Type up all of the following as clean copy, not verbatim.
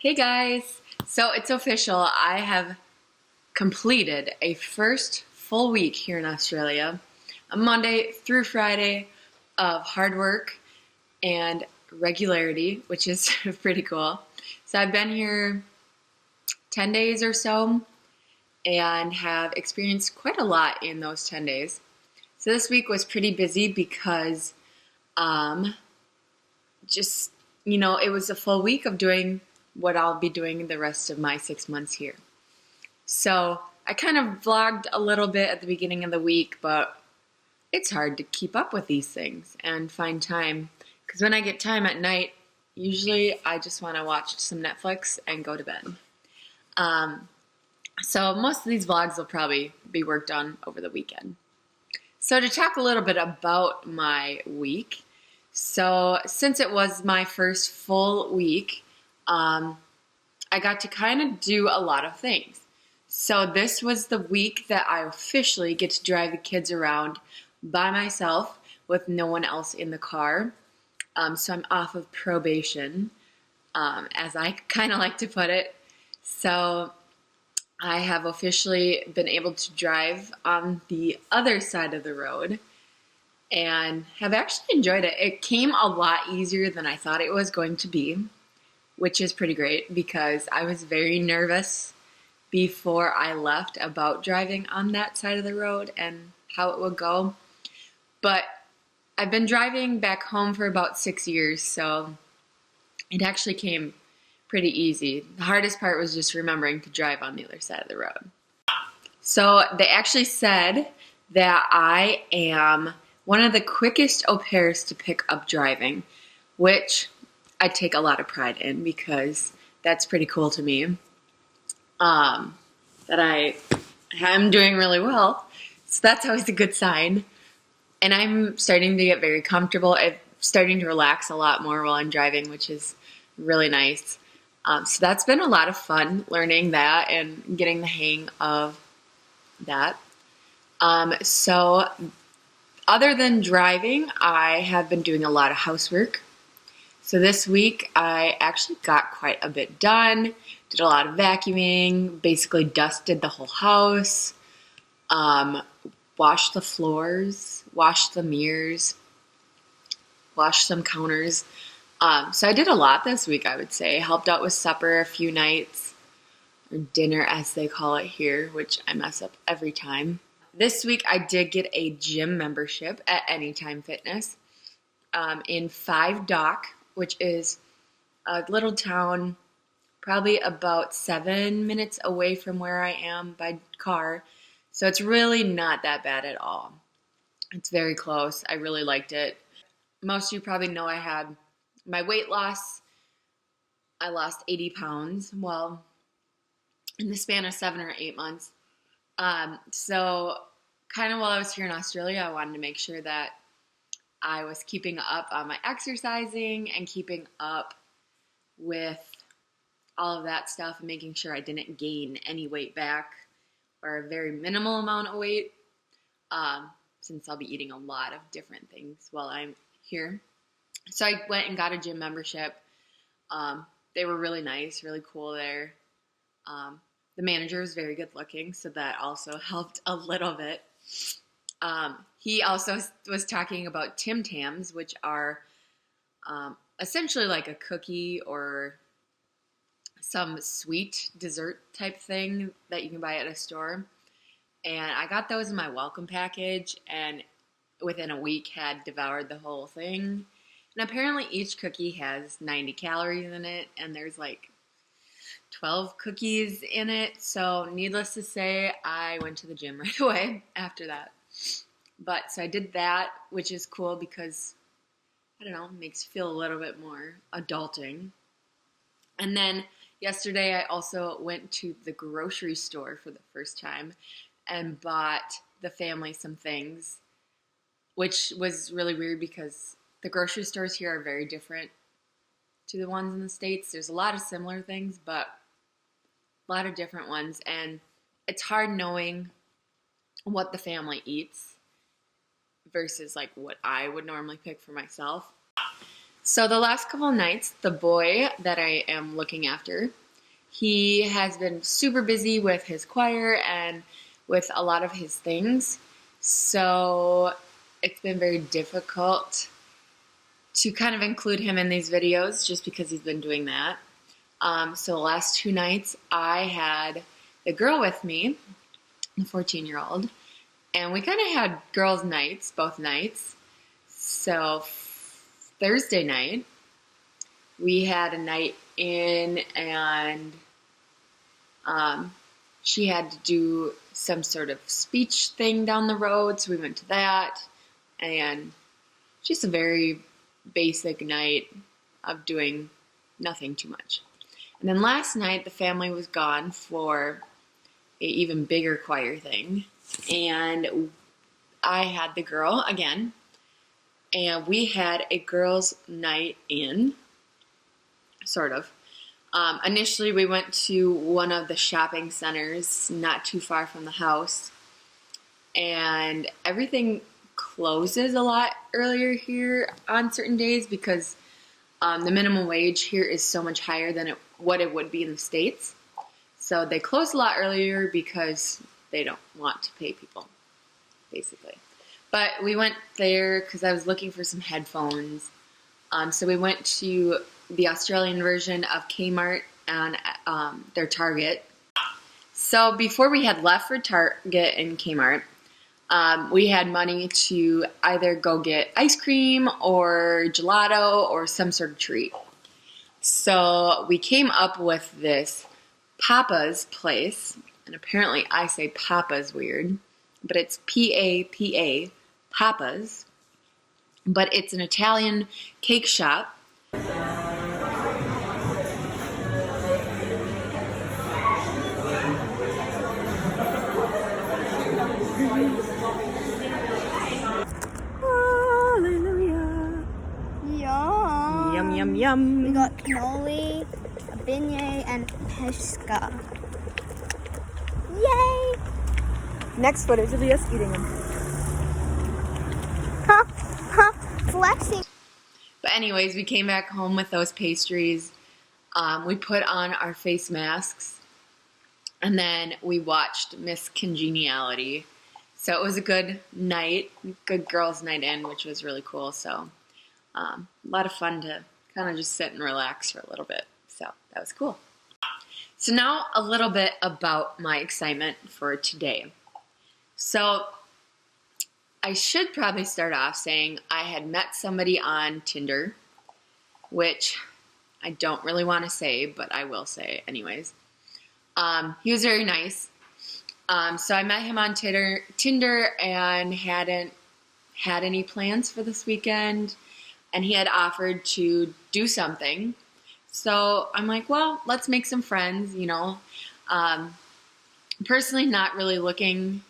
Hey guys! So it's official. I have completed a first full week here in Australia, a Monday through Friday of hard work and regularity, which is pretty cool. So I've been here 10 days or so and have experienced quite a lot in those 10 days. So this week was pretty busy because um, just, it was a full week of doing what I'll be doing the rest of my 6 months here. So I kind of vlogged a little bit at the beginning of the week, but it's hard to keep up with these things and find time. Because when I get time at night, usually I just want to watch some Netflix and go to bed. Um, so most of these vlogs will probably be worked on over the weekend. So to talk a little bit about my week, so since it was my first full week, I got to kind of do a lot of things. So this was the week that I officially get to drive the kids around by myself with no one else in the car. So I'm off of probation, as I kind of like to put it. So I have officially been able to drive on the other side of the road and have actually enjoyed it. It came a lot easier than I thought it was going to be, which is pretty great because I was very nervous before I left about driving on that side of the road and how it would go. But I've been driving back home for about 6 years, so it actually came pretty easy. The hardest part was just remembering to drive on the other side of the road. So they actually said that I am one of the quickest au pairs to pick up driving, which I take a lot of pride in because that's pretty cool to me. That I am doing really well. So that's always a good sign. And I'm starting to get very comfortable. I'm starting to relax a lot more while I'm driving, which is really nice. So that's been a lot of fun learning that and getting the hang of that. So other than driving, I have been doing a lot of housework. So this week I actually got quite a bit done, did a lot of vacuuming, basically dusted the whole house, washed the floors, washed the mirrors, washed some counters. So I did a lot this week, I would say. Helped out with supper a few nights, or dinner as they call it here, which I mess up every time. This week I did get a gym membership at Anytime Fitness in Five Dock, which is a little town probably about 7 minutes away from where I am by car. So it's really not that bad at all. It's very close. I really liked it. Most of you probably know I had my weight loss. I lost 80 pounds, well, in the span of 7 or 8 months. So kind of while I was here in Australia, I wanted to make sure that I was keeping up on my exercising and keeping up with all of that stuff and making sure I didn't gain any weight back or a very minimal amount of weight, since I'll be eating a lot of different things while I'm here. So I went and got a gym membership. They were really nice, really cool there. The manager was very good looking, so that also helped a little bit. He also was talking about Tim Tams, which are essentially like a cookie or some sweet dessert type thing that you can buy at a store. And I got those in my welcome package and within a week had devoured the whole thing. And apparently each cookie has 90 calories in it and there's like 12 cookies in it. So needless to say, I went to the gym right away after that. But so I did that, which is cool because, I don't know, makes you feel a little bit more adulting. And then yesterday I also went to the grocery store for the first time and bought the family some things, which was really weird because the grocery stores here are very different to the ones in the States. There's a lot of similar things, but a lot of different ones. And it's hard knowing what the family eats versus like what I would normally pick for myself. So the last couple of nights, the boy that I am looking after, he has been super busy with his choir and with a lot of his things. So it's been very difficult to kind of include him in these videos just because he's been doing that. So the last 2 nights, I had the girl with me, the 14-year-old, and we kind of had girls' nights, both nights. So Thursday night, we had a night in, and she had to do some sort of speech thing down the road, so we went to that, and just a very basic night of doing nothing too much. And then last night, the family was gone for an even bigger choir thing, and I had the girl again, and we had a girls' night in, sort of. Initially, we went to one of the shopping centers not too far from the house, and everything closes a lot earlier here on certain days because the minimum wage here is so much higher than what it would be in the States. So they close a lot earlier because they don't want to pay people, basically. But we went there because I was looking for some headphones. So we went to the Australian version of Kmart and their Target. So before we had left for Target and Kmart, we had money to either go get ice cream or gelato or some sort of treat. So we came up with this Papa's place, and apparently I say Papa's weird, but it's P-A-P-A, Papa's, but it's an Italian cake shop. Hallelujah. Yum. Yum, yum, yum. We got cannoli, a beignet, and pesca. Yay! Next footage will be us eating them. Ha! Ha! Flexing. But anyways, we came back home with those pastries. We put on our face masks, and then we watched Miss Congeniality. So it was a good night, good girls' night in, which was really cool. So a lot of fun to kind of just sit and relax for a little bit. So that was cool. So now a little bit about my excitement for today. So I should probably start off saying I had met somebody on Tinder, which I don't really want to say, but I will say anyways. He was very nice. So I met him on Tinder and hadn't had any plans for this weekend, and he had offered to do something. So I'm like, well, let's make some friends, you know. Personally, not really looking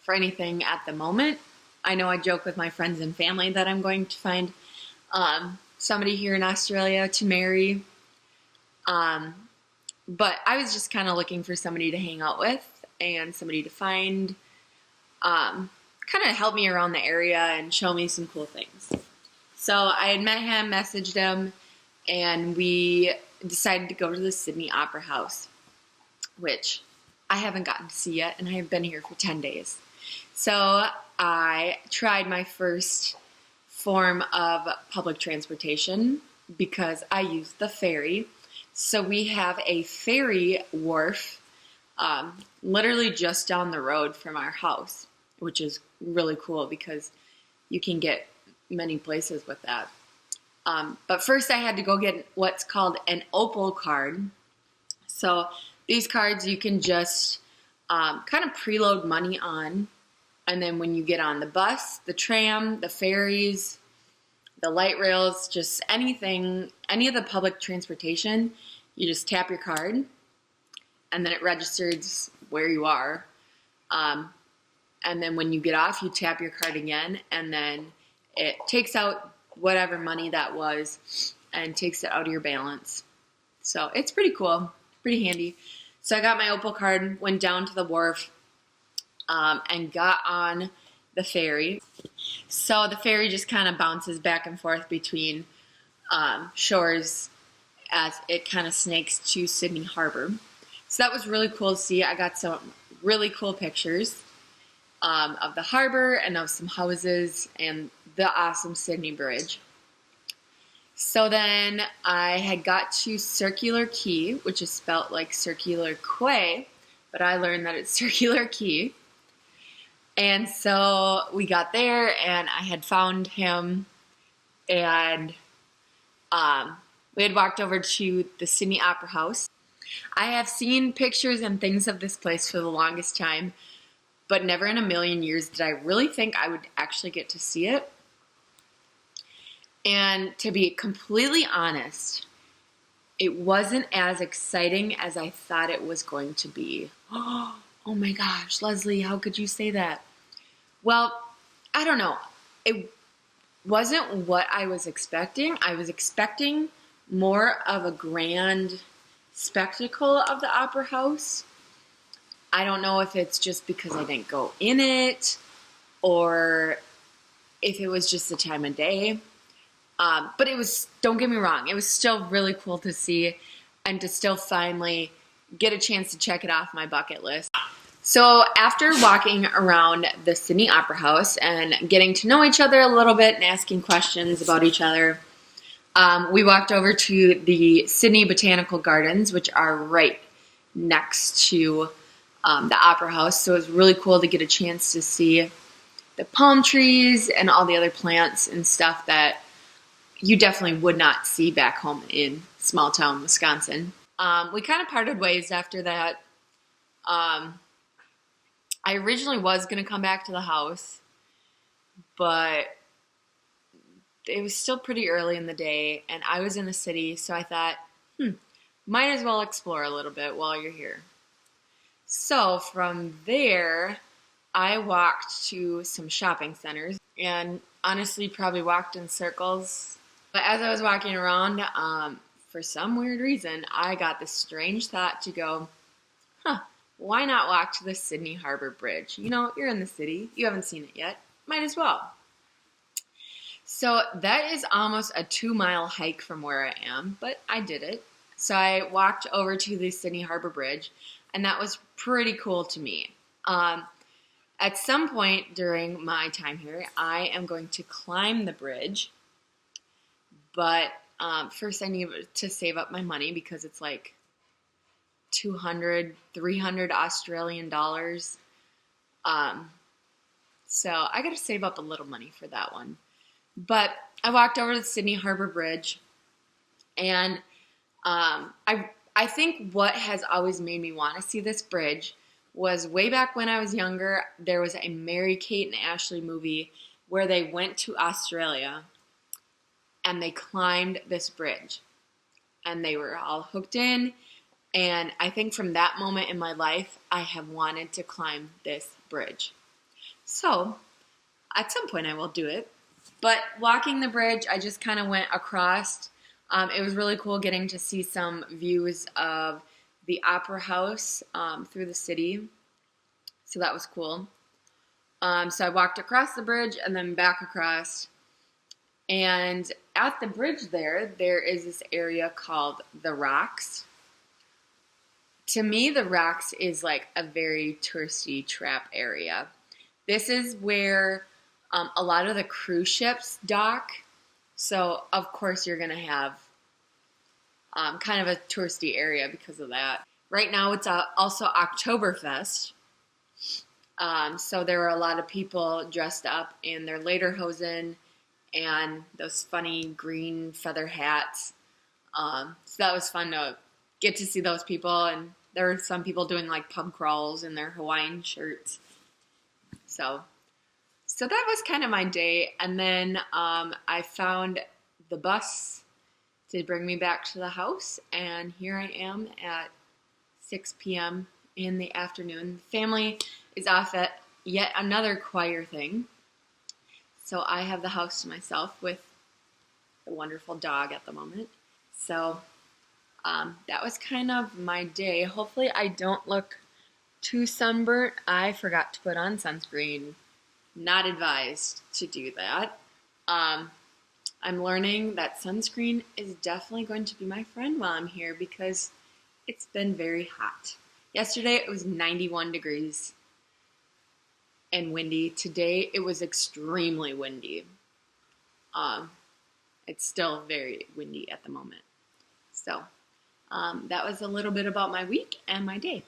for anything at the moment. I know I joke with my friends and family that I'm going to find somebody here in Australia to marry. But I was just kind of looking for somebody to hang out with and somebody to find, kind of help me around the area and show me some cool things. So I had met him, messaged him, and we decided to go to the Sydney Opera House, which I haven't gotten to see yet, and I have been here for 10 days. So I tried my first form of public transportation because I used the ferry. So we have a ferry wharf literally just down the road from our house, which is really cool because you can get many places with that. But first I had to go get what's called an Opal card. So these cards you can just kind of preload money on, and then when you get on the bus, the tram, the ferries, the light rails, just anything, any of the public transportation, you just tap your card, and then it registers where you are. And then when you get off, you tap your card again, and then it takes out whatever money that was and takes it out of your balance. So it's pretty cool, pretty handy. So I got my Opal card, went down to the wharf, and got on the ferry. So the ferry just kind of bounces back and forth between shores as it kind of snakes to Sydney Harbor. So that was really cool to see. I got some really cool pictures of the harbor and of some houses and the awesome Sydney Bridge. So then I had got to Circular Quay, which is spelt like Circular Quay, but I learned that it's Circular Quay. And so we got there, and I had found him, and we had walked over to the Sydney Opera House. I have seen pictures and things of this place for the longest time, but never in a million years did I really think I would actually get to see it. And to be completely honest, it wasn't as exciting as I thought it was going to be. Oh my gosh, Leslie, how could you say that? Well, I don't know. It wasn't what I was expecting. I was expecting more of a grand spectacle of the Opera House. I don't know if it's just because I didn't go in it or if it was just the time of day. But it was, don't get me wrong, it was still really cool to see and to still finally get a chance to check it off my bucket list. So after walking around the Sydney Opera House and getting to know each other a little bit and asking questions about each other, we walked over to the Sydney Botanical Gardens, which are right next to the Opera House. So it was really cool to get a chance to see the palm trees and all the other plants and stuff that you definitely would not see back home in small town Wisconsin. We kind of parted ways after that. I originally was going to come back to the house, but it was still pretty early in the day, and I was in the city, so I thought, might as well explore a little bit while you're here. So from there, I walked to some shopping centers, and honestly probably walked in circles. But as I was walking around, for some weird reason, I got this strange thought to go, why not walk to the Sydney Harbor Bridge? You know, you're in the city. You haven't seen it yet. Might as well. So that is almost a 2-mile hike from where I am, but I did it. So I walked over to the Sydney Harbor Bridge, and that was pretty cool to me. At some point during my time here, I am going to climb the bridge. But first I need to save up my money because it's like 200, 300 Australian dollars. So I got to save up a little money for that one. But I walked over to the Sydney Harbor Bridge, and I think what has always made me want to see this bridge was way back when I was younger, there was a Mary-Kate and Ashley movie where they went to Australia and they climbed this bridge, and they were all hooked in, and I think from that moment in my life, I have wanted to climb this bridge. So, at some point I will do it, but walking the bridge, I just kind of went across. It was really cool getting to see some views of the Opera House through the city, so that was cool. So I walked across the bridge and then back across. And at the bridge there is this area called the Rocks. To me, the Rocks is like a very touristy trap area. This is where a lot of the cruise ships dock. So, of course, you're going to have kind of a touristy area because of that. Right now, it's also Oktoberfest. So there were a lot of people dressed up in their lederhosen and those funny green feather hats. So that was fun to get to see those people. And there were some people doing like pub crawls in their Hawaiian shirts. So that was kind of my day. And then I found the bus to bring me back to the house. And here I am at 6 p.m. in the afternoon. The family is off at yet another choir thing. So I have the house to myself with the wonderful dog at the moment. So that was kind of my day. Hopefully I don't look too sunburnt. I forgot to put on sunscreen. Not advised to do that. I'm learning that sunscreen is definitely going to be my friend while I'm here because it's been very hot. Yesterday it was 91 degrees and windy. Today it was extremely windy. It's still very windy at the moment. So that was a little bit about my week and my day.